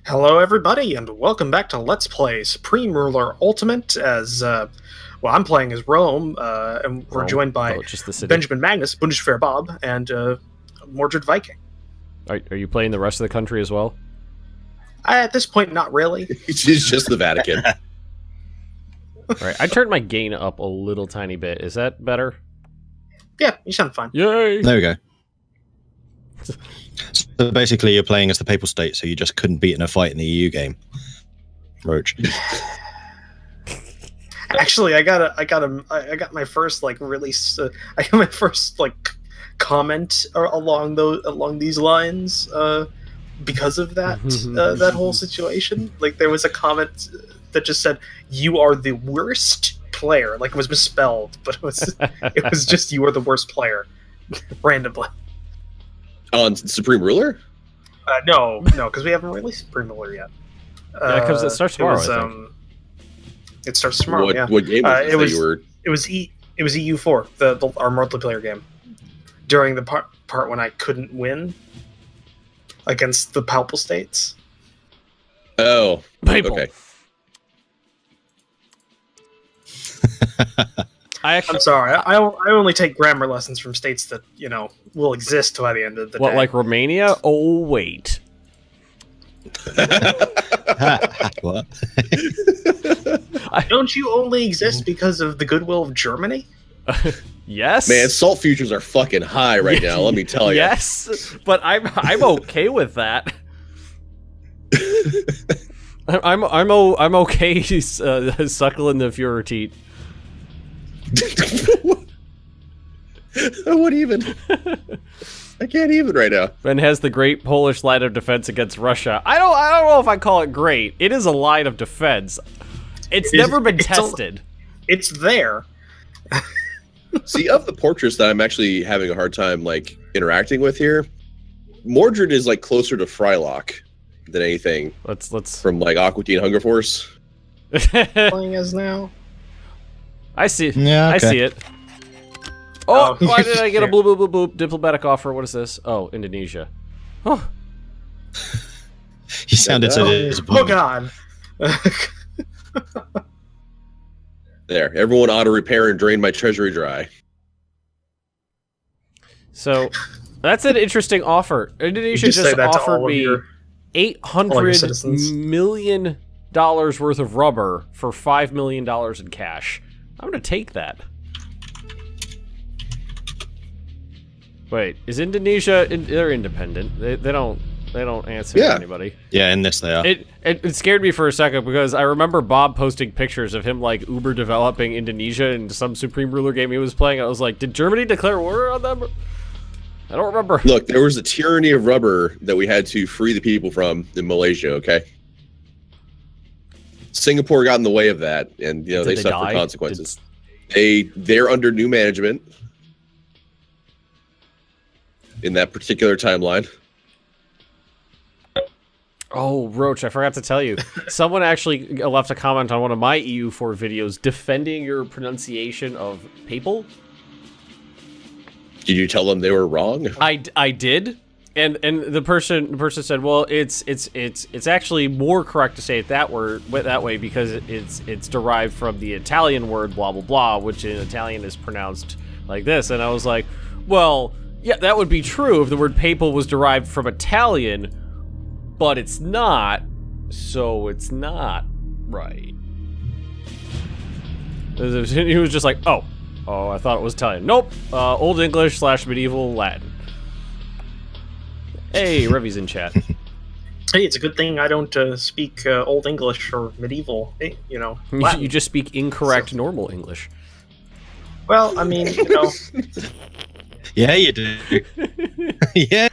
Hello, everybody, and welcome back to Let's Play Supreme Ruler Ultimate. I'm playing as Rome, and we're joined by just the city. Benjamin Magnus, Bundeswehr Bob, and Mordred Viking. Are you playing the rest of the country as well? At this point, not really. It's just the Vatican. All right, I turned my gain up a little tiny bit. Is that better? Yeah, you sound fine. Yay! There we go. So basically, you're playing as the Papal State, so you just couldn't beat in a fight in the EU game. Roach. Actually, I got my first release. I got my first comment along these lines because of that that whole situation. Like there was a comment that just said, "You are the worst player." Like it was misspelled, but it was just "You are the worst player," randomly. On Supreme Ruler? No, because we haven't released Supreme Ruler yet. Yeah, because it starts tomorrow. I think. It starts tomorrow. What game was it was EU4, our multiplayer game. During the part when I couldn't win against the Papal States. Oh, Papal. Okay. I'm sorry. I only take grammar lessons from states that will exist by the end of the day. What, like Romania? Oh wait. What? Don't you only exist because of the goodwill of Germany? Yes. Man, salt futures are fucking high right now. Let me tell you. Yes, but I'm okay with that. I'm okay suckling the Führer teat. What even? I can't even right now. And has the great Polish line of defense against Russia. I don't know if I call it great. It is a line of defense. It's never been tested. It's there. See, of the portraits that I'm actually having a hard time interacting with here, Mordred is closer to Frylock than anything. Let's from Aqua Teen Hunger Force. Playing as now. I see. Yeah, okay. I see it. Oh, why did I get a boop diplomatic offer? What is this? Oh, Indonesia. Oh. You sounded so disappointed. Oh God. There, everyone auto repair and drain my treasury dry. So, that's an interesting offer. Indonesia just offered me $800 million worth of rubber for $5 million in cash. I'm gonna take that. Wait, is Indonesia? They're independent. They don't answer to anybody. Yeah, in this they are. It scared me for a second because I remember Bob posting pictures of him uber developing Indonesia in some Supreme Ruler game he was playing. I was like, did Germany declare war on them? I don't remember. Look, there was a tyranny of rubber that we had to free the people from in Malaysia. Okay. Singapore got in the way of that, and they suffered consequences. They're under new management in that particular timeline. Oh, Roach, I forgot to tell you. Someone actually left a comment on one of my EU4 videos defending your pronunciation of papal. Did you tell them they were wrong? I did. And the person said, well, it's actually more correct to say it that way because it's derived from the Italian word blah blah blah, which in Italian is pronounced like this. And I was like, well, yeah, that would be true if the word papal was derived from Italian, but it's not, so it's not right. He was just like, oh, I thought it was Italian. Nope, Old English / medieval Latin. Hey, Revy's in chat. Hey, it's a good thing I don't speak Old English or medieval, Latin. You just speak incorrect normal English. Well, I mean, Yeah, you do. Yeah.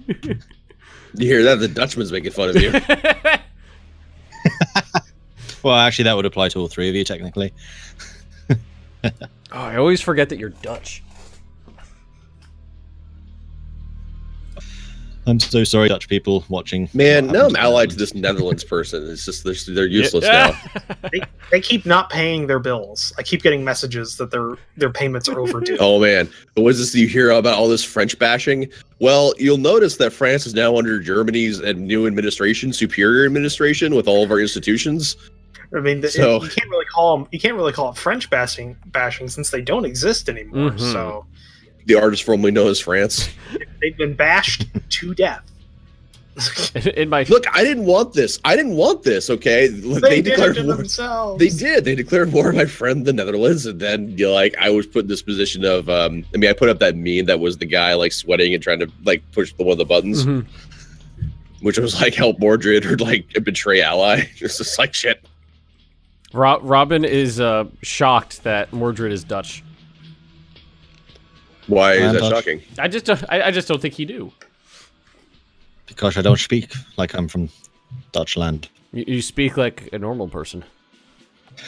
You hear that? The Dutchman's making fun of you. Well, actually, that would apply to all three of you, technically. Oh, I always forget that you're Dutch. I'm so sorry, Dutch people watching. Man, now I'm allied to this Netherlands person. It's just they're useless now. They keep not paying their bills. I keep getting messages that their payments are overdue. Oh man, what is this you hear about all this French bashing? Well, you'll notice that France is now under Germany's new administration, superior administration, with all of our institutions. I mean, you can't really call it French bashing since they don't exist anymore. Mm-hmm. So the artist formerly known as France. They've been bashed to death. Look, I didn't want this. Okay, they declared war themselves. They did. They declared war on my friend the Netherlands, and then I was put in this position of I put up that meme that was the guy like sweating and trying to like push one of the buttons, which was like help Mordred or like betray ally. It's just like shit. Robin is shocked that Mordred is Dutch. Why is that Dutch. shocking? I just don't think he do. Because I don't speak like I'm from Dutch land. You speak like a normal person.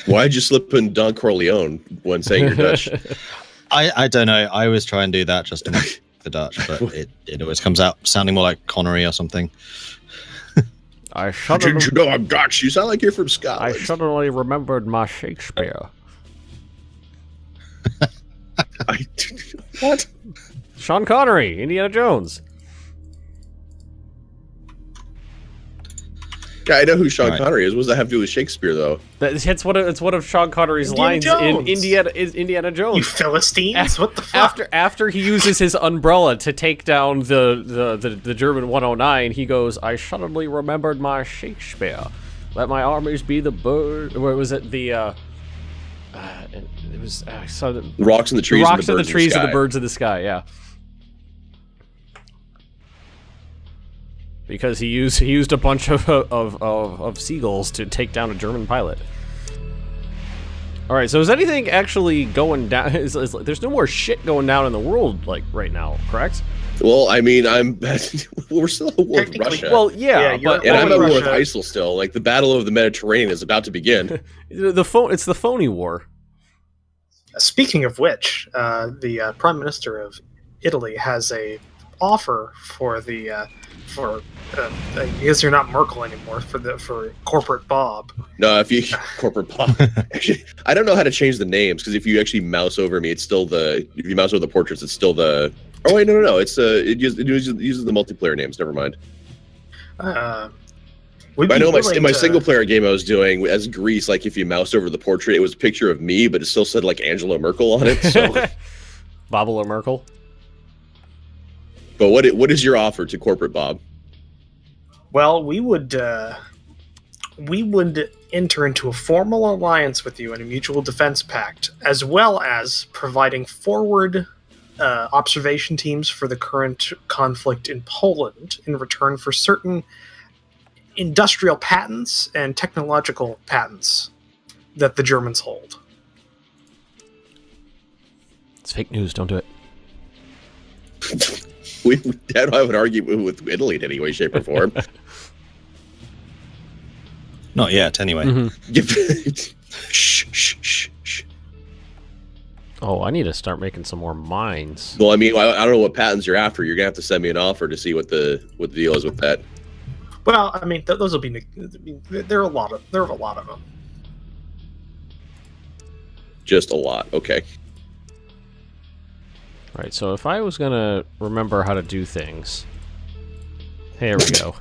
Why'd you slip in Don Corleone when saying you're Dutch? I don't know. I always try and do that just to make the Dutch, but it always comes out sounding more like Connery or something. Didn't you know I'm Dutch? You sound like you're from Scotland. I suddenly remembered my Shakespeare. What? Sean Connery, Indiana Jones. Yeah, I know who Sean Connery is. What does that have to do with Shakespeare, though? It's one of Sean Connery's lines in Indiana Jones. You Philistines! What the fuck? After he uses his umbrella to take down the German 109, he goes, "I suddenly remembered my Shakespeare. Let my armies be the bird." Where was it? It was the rocks and the trees. The rocks and the trees and the birds in the sky. Yeah. Because he used a bunch of seagulls to take down a German pilot. All right, so is anything actually going down? There's no more shit going down in the world like right now, correct? Well, I mean, we're still at war with Russia. Well, yeah, but I'm at war with ISIL still. Like the Battle of the Mediterranean is about to begin. It's the phony war. Speaking of which, the Prime Minister of Italy has a offer for I guess you're not Merkel anymore for corporate Bob. No, if you corporate Bob. Actually, I don't know how to change the names because if you actually mouse over me, it's still if you mouse over the portraits, it's still the. Oh wait, no. It's it uses the multiplayer names. Never mind. I know in my single player game I was doing as Greece, like if you moused over the portrait, it was a picture of me, but it still said like Angela Merkel on it. So. Bobble Merkel. But what is your offer to corporate Bob? Well, we would enter into a formal alliance with you in a mutual defense pact, as well as providing forward observation teams for the current conflict in Poland in return for certain industrial patents and technological patents that the Germans hold. It's fake news. Don't do it. I don't have an argument with Italy in any way, shape, or form. Not yet, anyway. Shh. Oh, I need to start making some more mines. Well, I mean, I don't know what patents you're after. You're gonna have to send me an offer to see what the deal is with that. Well, I mean, those will be. There are a lot of them. Just a lot. Okay. All right, so if I was gonna remember how to do things, here we go.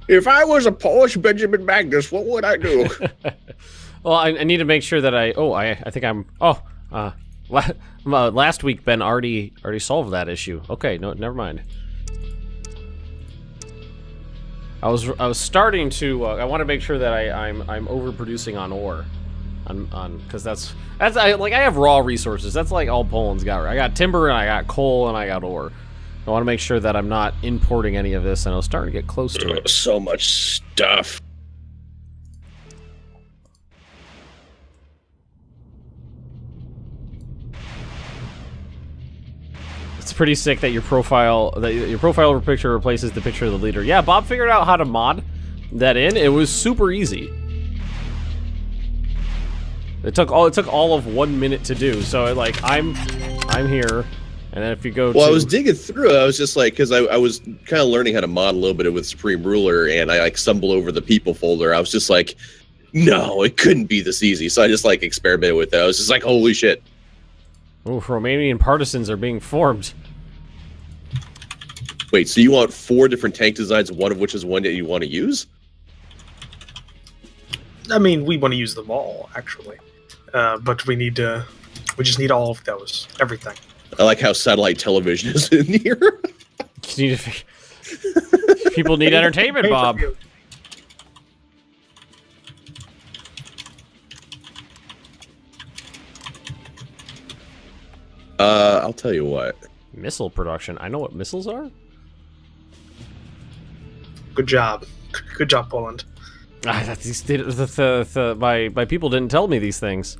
If I was a Polish Benjamin Magnus, what would I do? Well, I need to make sure that I think I'm. Last week Ben already solved that issue. Okay, no, never mind. I was starting to. I want to make sure that I'm overproducing on ore. Because that's I have raw resources. That's like all Poland's got. Right? I got timber and I got coal and I got ore. I want to make sure that I'm not importing any of this, and I was starting to get close to it. So much stuff. It's pretty sick that your profile picture replaces the picture of the leader. Yeah, Bob figured out how to mod that in. It was super easy. It took all of 1 minute to do. So like I'm here, And then if you go I was digging through it. I was just like, because I was kind of learning how to mod a little bit with Supreme Ruler, and I like stumbled over the people folder. I was just like, no, it couldn't be this easy. So I just like experimented with it. I was just like, holy shit. Oh, Romanian partisans are being formed. Wait, so you want 4 different tank designs, one of which is one that you want to use? I mean, we want to use them all, actually. But we just need all of those. Everything. I like how satellite television is in here. People need entertainment, Bob. I'll tell you what. Missile production. I know what missiles are. Good job. Good job, Poland. My people didn't tell me these things.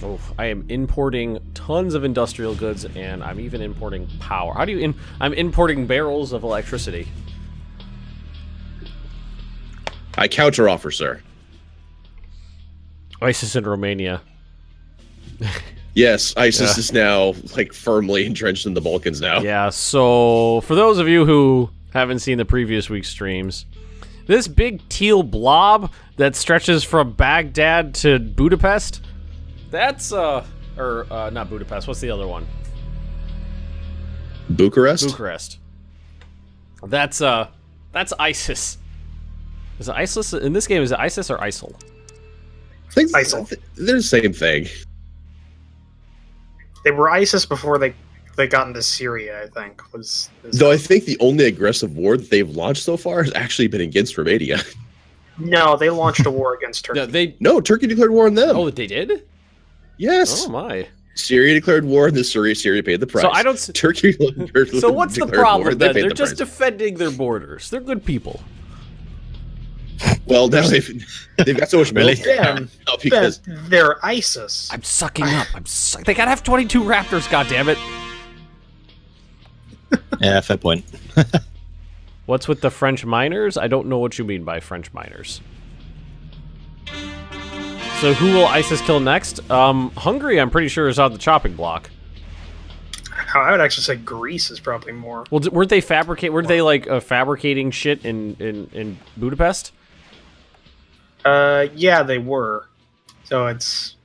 Oh, I am importing tons of industrial goods, and I'm even importing power. How do you I'm importing barrels of electricity. I counteroffer, sir. ISIS in Romania. Yes, ISIS is now like firmly entrenched in the Balkans now. Yeah, so for those of you who haven't seen the previous week's streams, this big teal blob that stretches from Baghdad to Budapest, that's not Budapest, what's the other one? Bucharest? Bucharest. That's ISIS. Is it ISIS? In this game, is it ISIS or ISIL? I think ISIL. They're the same thing. They were ISIS before they got into Syria, I think. Though I think the only aggressive war that they've launched so far has actually been against Romania. No, they launched a war against Turkey. No, Turkey declared war on them. Oh, they did? Yes. Oh my. Syria declared war, and Syria paid the price. So I don't. Turkey. So what's the problem war, then? they They're the just price. defending their borders. They're good people. Well, now they've got so much military Ben, now because they're ISIS. I'm sucking up. They gotta have 22 Raptors. goddammit. Yeah, fair point. What's with the French miners? I don't know what you mean by French miners. So who will ISIS kill next? Hungary, I'm pretty sure, is on the chopping block. I would actually say Greece is probably more. Well, weren't they fabricating shit in Budapest? Yeah, they were. So it's,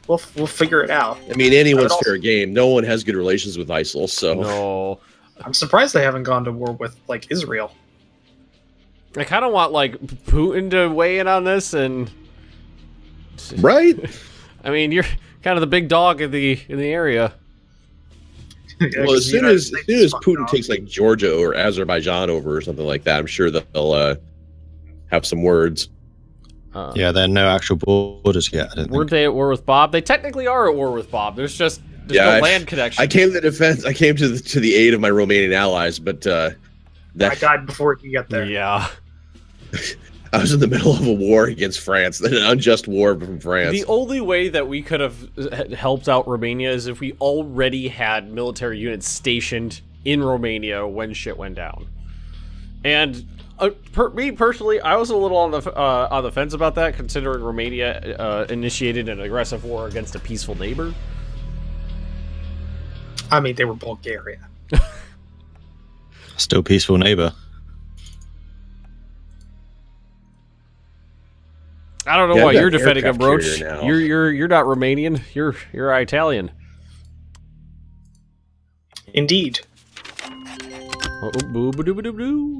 we'll figure it out. I mean, anyone's fair game. No one has good relations with ISIL, so No. I'm surprised they haven't gone to war with like Israel. I kind of want like Putin to weigh in on this, and right. I mean, you're kind of the big dog in the area. Yeah, Well, as soon as Putin off. takes like Georgia or Azerbaijan over or something like that, I'm sure that they'll have some words. Yeah, there are no actual borders yet. I don't Weren't think. they at war with Bob? They technically are at war with Bob. There's no land connection. I came to the defense. I came to the aid of my Romanian allies, but I died before you got there. Yeah. I was in the middle of a war against France, an unjust war from France. The only way that we could have helped out Romania is if we already had military units stationed in Romania when shit went down. And me personally, I was a little on the fence about that, considering Romania initiated an aggressive war against a peaceful neighbor. I mean, they were Bulgaria. Still peaceful neighbor. I don't know Yeah, why I've got you're an defending him, aircraft Roach. carrier now. You're not Romanian. You're Italian. Indeed. Oh, boo-ba-doo-ba-doo-ba-doo.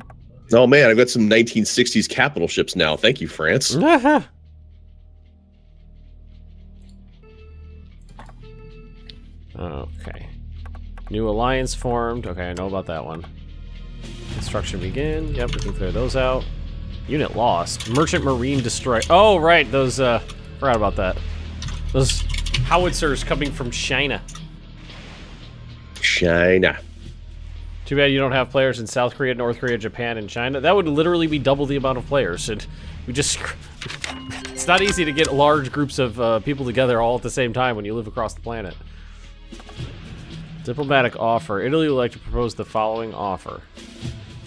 Oh man, I've got some 1960s capital ships now. Thank you, France. Okay. New alliance formed. Okay, I know about that one. Construction begin. Yep, we can clear those out. Unit lost. Merchant Marine destroyed. Oh, right. Those, forgot about that. Those howitzers coming from China. China. Too bad you don't have players in South Korea, North Korea, Japan, and China. That would literally be double the amount of players. And we just... It's not easy to get large groups of people together all at the same time when you live across the planet. Diplomatic offer. Italy would like to propose the following offer.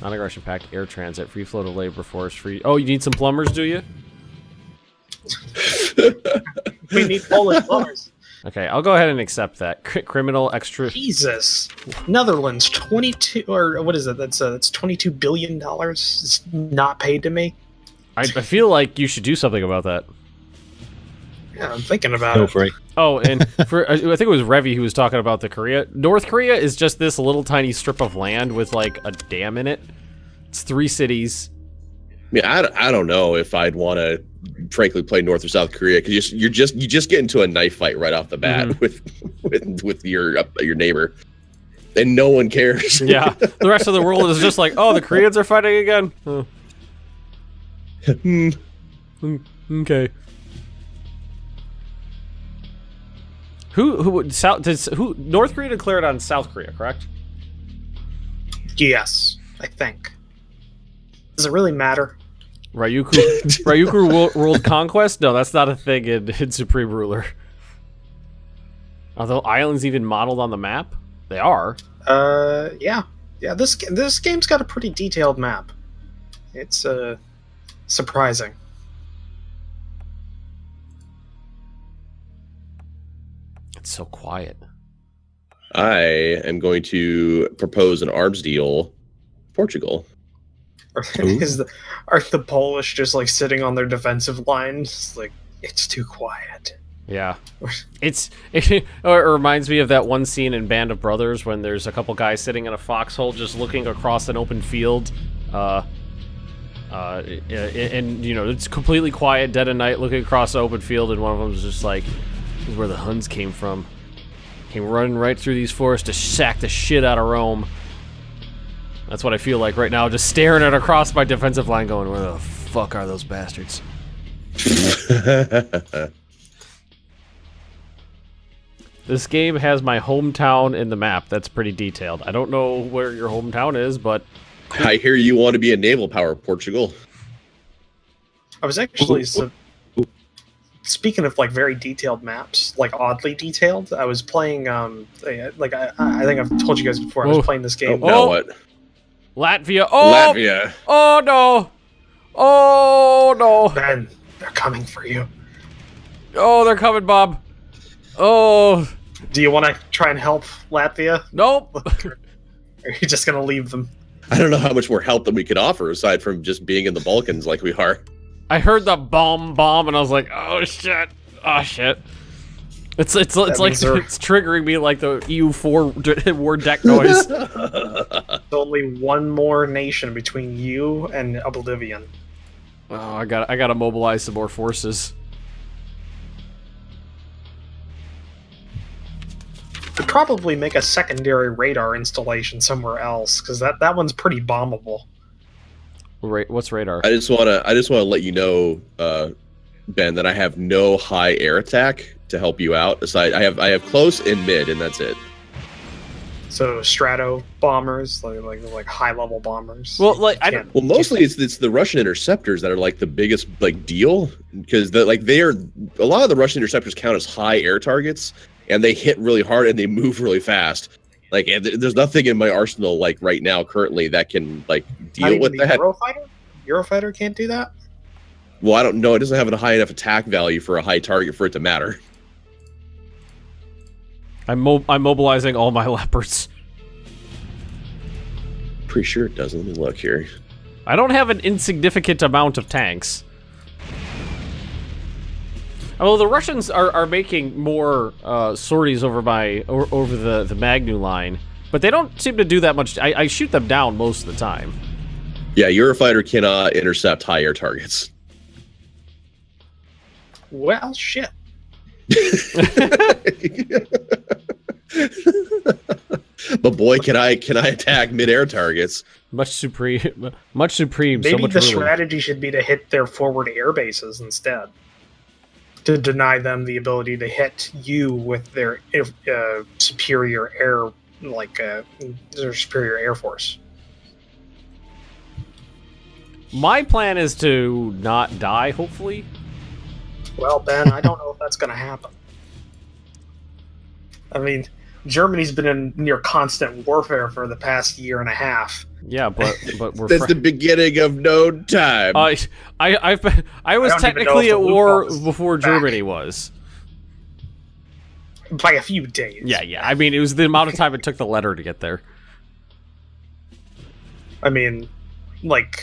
Non-aggression pact, air transit, free flow to labor force, free... Oh, you need some plumbers, do you? We need Polish bars. Okay, I'll go ahead and accept that. Criminal extra. Jesus, Netherlands, 22 or what is it? That's $22 billion. It's not paid to me. I feel like you should do something about that. Yeah, I'm thinking about Feel it. free. Oh, and for I think it was Revy who was talking about the Korea. North Korea is just this little tiny strip of land with like a dam in it. It's 3 cities. I mean, I don't know if I'd want to, frankly, play North or South Korea because you just get into a knife fight right off the bat with your neighbor, and no one cares. Yeah, the rest of the world is just like, oh, the Koreans are fighting again. Oh. Okay. Who North Korea declared on South Korea, correct? Yes, I think. Does it really matter? Ryukyu World Conquest? No, that's not a thing in Supreme Ruler. Are the islands even modeled on the map? They are. Yeah. This game's got a pretty detailed map. It's surprising. It's so quiet. I am going to propose an arms deal, Portugal. Are the Polish just like sitting on their defensive lines? Like, it's too quiet. Yeah, it reminds me of that one scene in Band of Brothers when there's a couple guys sitting in a foxhole just looking across an open field, and you know it's completely quiet, dead of night, looking across the open field, and one of them is just like, "This is where the Huns came from. Came running right through these forests to sack the shit out of Rome." That's what I feel like right now, just staring at across my defensive line going, where the fuck are those bastards? This game has my hometown in the map. That's pretty detailed. I don't know where your hometown is, but... I hear you want to be a naval power, Portugal. I was actually... Speaking of like very detailed maps, like oddly detailed, I was playing, like I think I've told you guys before, I was playing this game. Now what? Latvia. Oh! Latvia. Oh, no. Oh, no. Ben, they're coming for you. Oh, they're coming, Bob. Oh. Do you want to try and help Latvia? Nope. Or are you just going to leave them? I don't know how much more help than we could offer aside from just being in the Balkans like we are. I heard the bomb, and I was like, oh, shit. Oh, shit. It's like it's triggering me like the EU4 war deck noise. There's only one more nation between you and Oblivion. Oh, I gotta mobilize some more forces. Could probably make a secondary radar installation somewhere else because that one's pretty bombable. What's radar? I just wanna let you know, Ben, that I have no high air attack to help you out. Aside, I have close and mid, and that's it. So strato bombers, like high level bombers. Well, like Well, mostly it's the Russian interceptors that are like the biggest like deal because a lot of the Russian interceptors count as high air targets, and they hit really hard and they move really fast. Like, there's nothing in my arsenal like right now currently that can like deal with that. Eurofighter can't do that. Well, I don't know. It doesn't have a high enough attack value for a high target for it to matter. I'm mobilizing all my leopards. Pretty sure it doesn't. Let me look here. I don't have an insignificant amount of tanks. Well, the Russians are making more sorties over the Magnus line, but they don't seem to do that much. I shoot them down most of the time. Yeah, Eurofighter cannot intercept high air targets. Well, shit. But boy, can I attack mid-air targets. Much supreme. Maybe so much the ruling. strategy should be to hit their forward air bases instead. To deny them the ability to hit you with their superior air, their superior air force. My plan is to not die, hopefully. Well, Ben, I don't know if that's going to happen. I mean, Germany's been in near constant warfare for the past year and a half. Yeah, but we're. That's the beginning of no time. I was technically at war before Germany was. By a few days. Yeah. I mean, it was the amount of time it took the letter to get there. I mean, like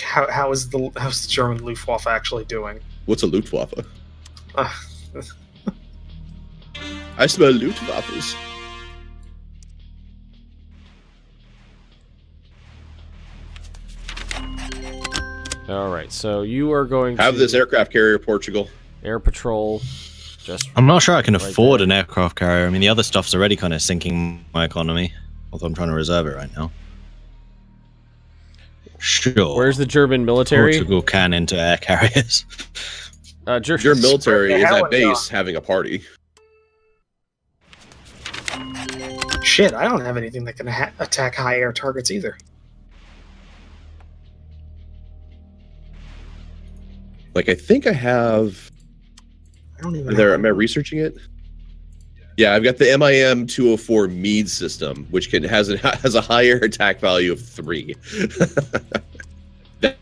how's the German Luftwaffe actually doing? What's a Luftwaffe? I smell Luftwaffes. All right, so you are going to have this aircraft carrier, Portugal. Air Patrol. Just I'm not sure I can afford an aircraft carrier. I mean, the other stuff's already kind of sinking my economy. Although I'm trying to reserve it right now. Sure. Where's the German military? Portugal can into air carriers. Your military is at base having a party. Shit, I don't have anything that can attack high air targets either. Like, I think I have... I don't even am I researching it? Yeah, I've got the MIM 204 Meade system, which has a higher attack value of 3.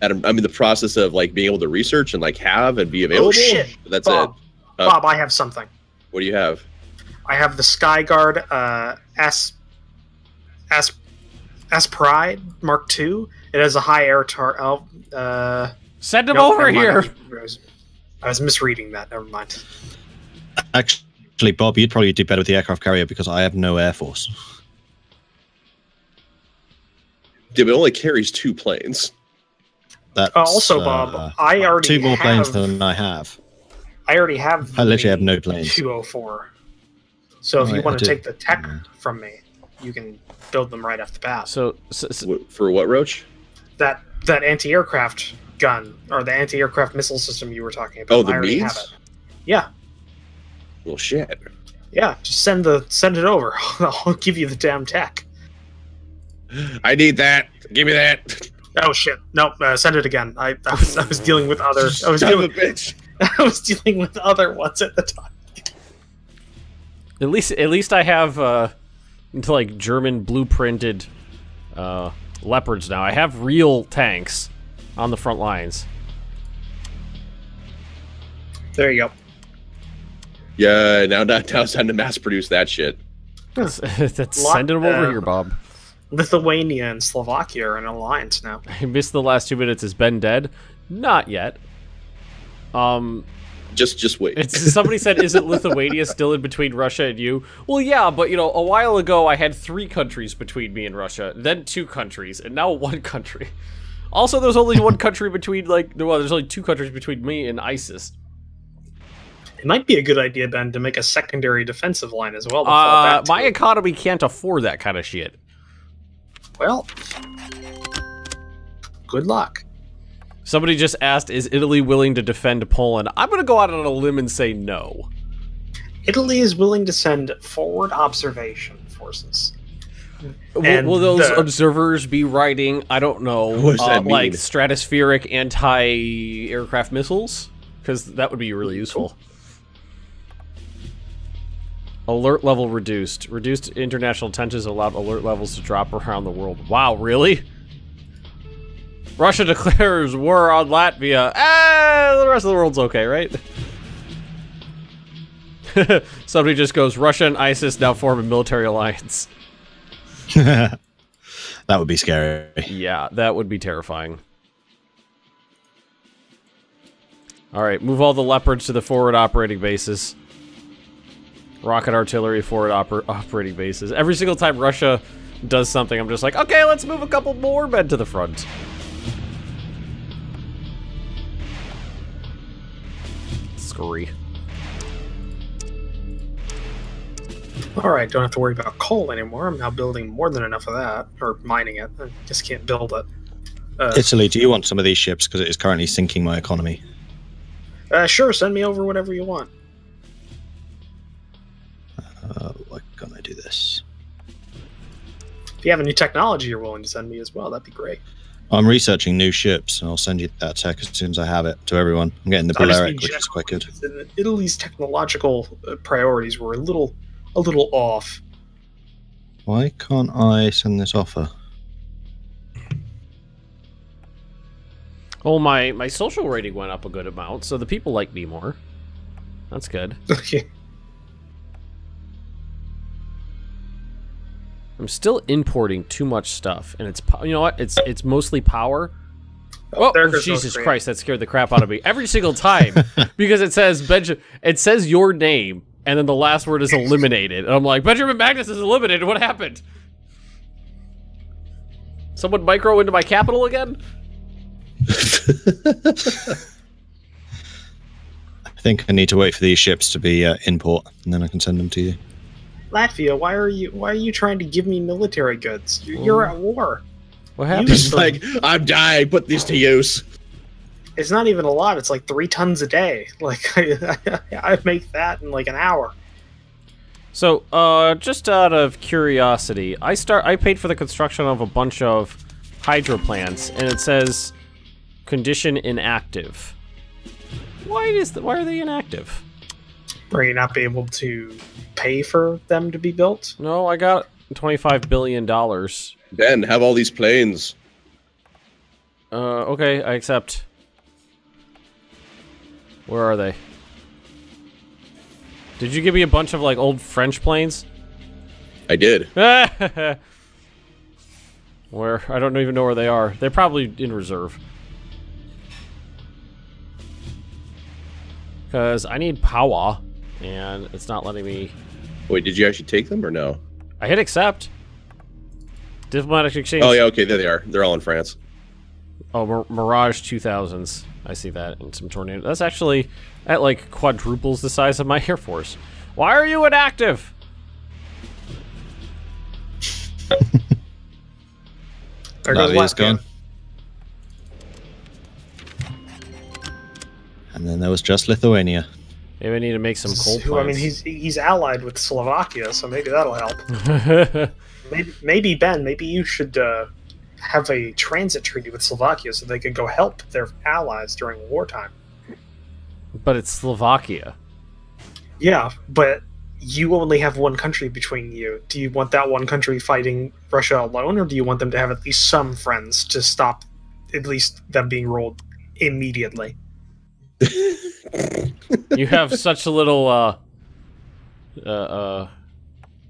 I'm in the process of like being able to research and like have and be available. Oh shit! That's Bob, it. Bob, I have something. What do you have? I have the Skyguard S Pride Mark II. It has a high air send him over here. I was misreading that. Never mind. Actually, Bob, you'd probably do better with the aircraft carrier because I have no air force. Dude, it only carries 2 planes. That's, also, Bob, I already 2 more planes than I have. I already have. I literally have no planes. 204. So if you want to take the tech from me, you can build them right off the bat. So for what, Roach? That anti-aircraft gun or the anti-aircraft missile system you were talking about. Oh, the Meads? Yeah. Well, shit. Yeah, just send it over. I'll give you the damn tech. I need that. Give me that. Oh shit! No, send it again. I was dealing with other. I was dealing with other ones at the time. At least I have like German blueprinted Leopards now. I have real tanks on the front lines. There you go. Yeah, now it's time to mass produce that shit. Send them over here, Bob. Lithuania and Slovakia are in alliance now. I missed the last 2 minutes. Is Ben dead? Not yet. Just wait. Somebody said, "Isn't Lithuania still in between Russia and you?" Well, yeah, but you know, a while ago I had 3 countries between me and Russia, then 2 countries, and now 1 country. Also, there's only 1 country between there's only 2 countries between me and ISIS. It might be a good idea, Ben, to make a secondary defensive line as well. My economy can't afford that kind of shit. Well, good luck. Somebody just asked, is Italy willing to defend Poland? I'm going to go out on a limb and say no. Italy is willing to send forward observation forces. Will those observers be riding, I don't know, what does that mean? Like stratospheric anti-aircraft missiles? Because that would be really useful. Alert level reduced. Reduced international tensions allowed alert levels to drop around the world. Wow, really? Russia declares war on Latvia. The rest of the world's okay, right? Somebody just goes, Russia and ISIS now form a military alliance. That would be scary. Yeah, that would be terrifying. Alright, move all the Leopards to the forward operating bases. Rocket artillery forward operating bases. Every single time Russia does something, I'm just like, okay, let's move a couple more men to the front. Scurry. Alright, don't have to worry about coal anymore. I'm now building more than enough of that. Or mining it. I just can't build it. Italy, do you want some of these ships? Because it is currently sinking my economy. Sure, send me over whatever you want. Why can't I do this? If you have a new technology you're willing to send me as well, that'd be great. I'm researching new ships, and I'll send you that tech as soon as I have it to everyone. I'm getting the Balearic, which is quite good. Italy's technological priorities were a little off. Why can't I send this offer? Oh, my social rating went up a good amount, so the people like me more. That's good. Okay. I'm still importing too much stuff, and you know what? It's mostly power. Oh, Jesus Christ! That scared the crap out of me every single time because it says your name, and then the last word is eliminated, and I'm like, Benjamin Magnus is eliminated. What happened? Someone micro into my capital again? I think I need to wait for these ships to be import, and then I can send them to you. Latvia, why are you trying to give me military goods? You're at war. What happened? He's like, I'm dying. Put these to use. It's not even a lot. It's like 3 tons a day. Like I make that in like an hour. So, just out of curiosity, I paid for the construction of a bunch of hydro plants, and it says condition inactive. Why are they inactive? Are you not be able to pay for them to be built? No, I got $25 billion. Ben, have all these planes. Okay, I accept. Where are they? Did you give me a bunch of, like, old French planes? I did. Where? I don't even know where they are. They're probably in reserve. Because I need power, and it's not letting me... Wait, did you actually take them or no? I hit accept. Diplomatic exchange. Oh, yeah, okay, there they are. They're all in France. Oh, Mirage 2000s. I see that in some tornado. That's actually at like quadruples the size of my Air Force. Why are you inactive? Latvia's gone. And then there was just Lithuania. Maybe I need to make some coal plants. I mean, he's allied with Slovakia, so maybe that'll help. maybe Ben, maybe you should have a transit treaty with Slovakia so they could go help their allies during wartime. But it's Slovakia. Yeah, but you only have one country between you. Do you want that one country fighting Russia alone, or do you want them to have at least some friends to stop at least them being ruled immediately? You have such a little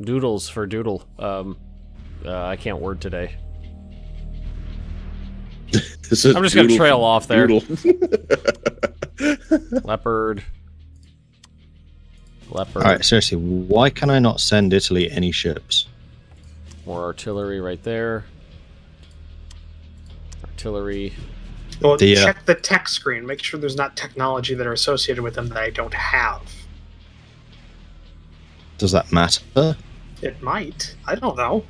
doodles for doodle. I can't word today. I'm just gonna trail off there. Leopard. Alright, seriously, why can I not send Italy any ships? More artillery right there. Artillery. Well, check the tech screen. Make sure there's not technology that are associated with them that I don't have. Does that matter? It might. I don't know.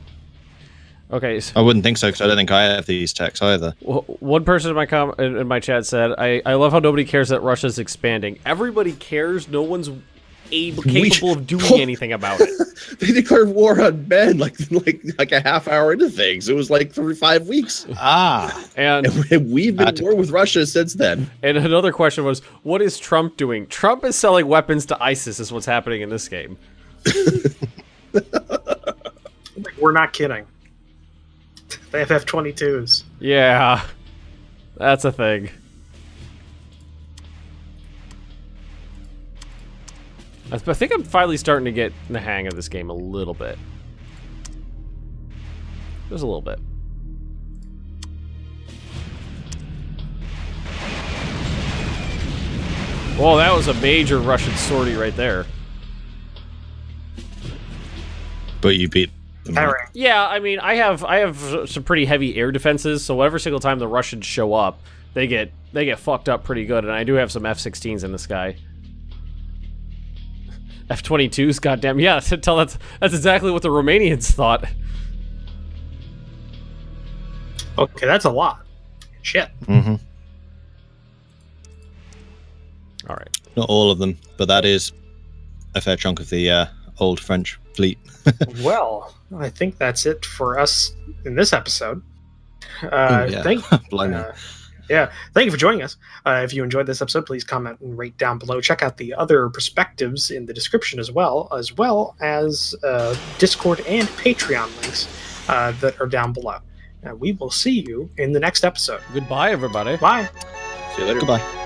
Okay. So I wouldn't think so, because I don't think I have these techs either. One person in my chat said, I love how nobody cares that Russia's expanding. Everybody cares. No one's capable of doing anything about it. They declared war on Ben like a half hour into things. It was like 5 weeks. And we've been at war with Russia since then. And another question was, what is Trump doing? Trump is selling weapons to ISIS is what's happening in this game. We're not kidding. They have F-22s. Yeah, that's a thing. I think I'm finally starting to get the hang of this game a little bit. Just a little bit. Whoa, that was a major Russian sortie right there. But you beat them. Right? Yeah, I mean, I have some pretty heavy air defenses, so every single time the Russians show up, they get fucked up pretty good, and I do have some F-16s in the sky. F-22s, goddamn, yeah. That's exactly what the Romanians thought. Okay, that's a lot. Shit. Mm-hmm. All right. Not all of them, but that is a fair chunk of the old French fleet. Well, I think that's it for us in this episode. Yeah. Thank you for joining us. If you enjoyed this episode, please comment and rate down below. Check out the other perspectives in the description as well as Discord and Patreon links that are down below. We will see you in the next episode. Goodbye, everybody. Bye. See you later. Goodbye.